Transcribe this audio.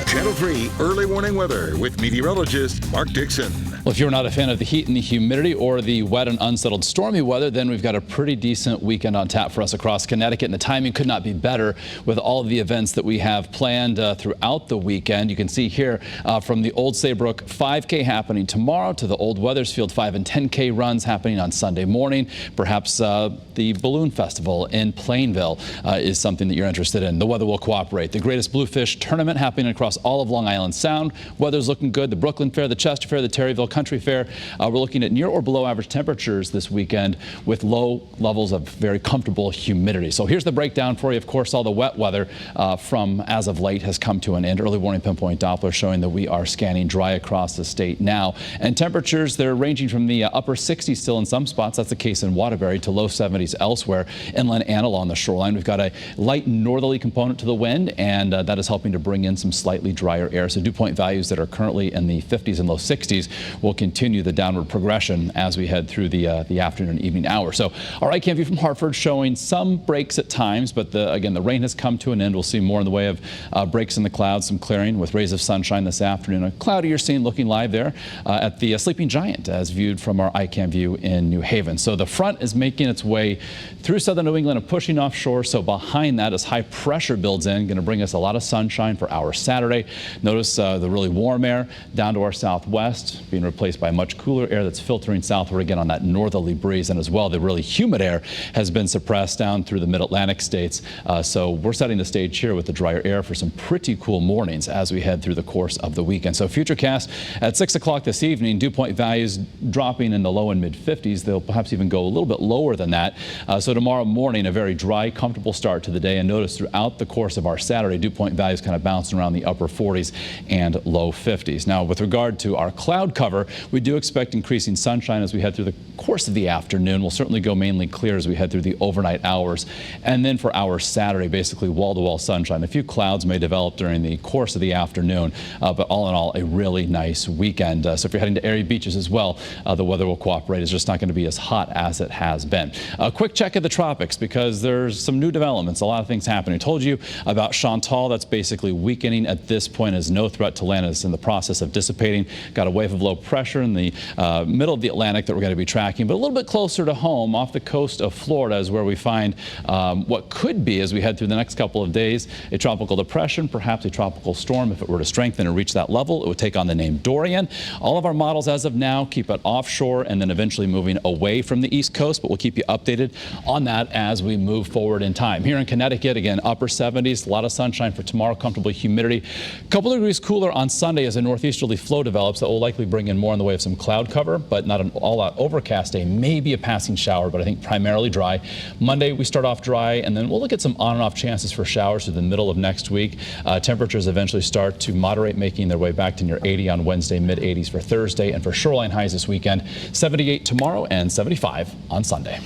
Channel 3 Early Warning Weather with meteorologist Mark Dixon. Well, if you're not a fan of the heat and the humidity or the wet and unsettled stormy weather, then we've got a pretty decent weekend on tap for us across Connecticut, and the timing could not be better with all of the events that we have planned throughout the weekend. You can see here from the Old Saybrook 5K happening tomorrow to the Old Weathersfield 5 and 10K runs happening on Sunday morning. Perhaps the Balloon Festival in Plainville is something that you're interested in. The weather will cooperate. The Greatest Bluefish Tournament happening across all of Long Island Sound. Weather's looking good. The Brooklyn Fair, the Chester Fair, the Terryville Country Fair. We're looking at near or below average temperatures this weekend with low levels of very comfortable humidity. So here's the breakdown for you. Of course, all the wet weather from as of late has come to an end. Early warning pinpoint Doppler showing that we are scanning dry across the state now. And temperatures, they're ranging from the upper 60s still in some spots. That's the case in Waterbury, to low 70s elsewhere inland and along the shoreline. We've got a light northerly component to the wind, and that is helping to bring in some slightly drier air. So dew point values that are currently in the 50s and low 60s will continue the downward progression as we head through the afternoon and evening hours. So our ICAM view from Hartford showing some breaks at times, but again, the rain has come to an end. We'll see more in the way of breaks in the clouds, some clearing with rays of sunshine this afternoon. A cloudier scene looking live there at the Sleeping Giant as viewed from our ICAM view in New Haven. So the front is making its way through southern New England and pushing offshore. So behind that, as high pressure builds in, going to bring us a lot of sunshine for our Saturday. Notice the really warm air down to our southwest being replaced by much cooler air that's filtering southward again on that northerly breeze. And as well, the really humid air has been suppressed down through the mid-Atlantic states. So we're setting the stage here with the drier air for some pretty cool mornings as we head through the course of the weekend. So Futurecast at 6 o'clock this evening, dew point values dropping in the low and mid 50s. They'll perhaps even go a little bit lower than that. So tomorrow morning, a very dry, comfortable start to the day. And notice throughout the course of our Saturday, dew point values kind of bouncing around the upper 40s and low 50s. Now, with regard to our cloud cover, we do expect increasing sunshine as we head through the course of the afternoon. We'll certainly go mainly clear as we head through the overnight hours. And then for our Saturday, basically wall-to-wall sunshine. A few clouds may develop during the course of the afternoon, but all in all, a really nice weekend. So if you're heading to Erie Beaches as well, the weather will cooperate. It's just not going to be as hot as it has been. A quick check of the tropics because there's some new developments, a lot of things happening. I told you about Chantal. That's basically weakening at this point as no threat to land. It's in the process of dissipating. Got a wave of low pressure in the middle of the Atlantic that we're going to be tracking, but a little bit closer to home off the coast of Florida is where we find what could be, as we head through the next couple of days, a tropical depression, perhaps a tropical storm. If it were to strengthen and reach that level, it would take on the name Dorian. All of our models as of now keep it offshore and then eventually moving away from the East Coast, but we'll keep you updated on that as we move forward in time. Here in Connecticut, again, upper 70s, a lot of sunshine for tomorrow, comfortable humidity. A couple degrees cooler on Sunday as a northeasterly flow develops that will likely bring in more in the way of some cloud cover, but not an all-out overcast day. Maybe a passing shower, but I think primarily dry. Monday, we start off dry, and then we'll look at some on and off chances for showers through the middle of next week. Temperatures eventually start to moderate, making their way back to near 80 on Wednesday, mid 80s for Thursday, and for shoreline highs this weekend, 78 tomorrow and 75 on Sunday.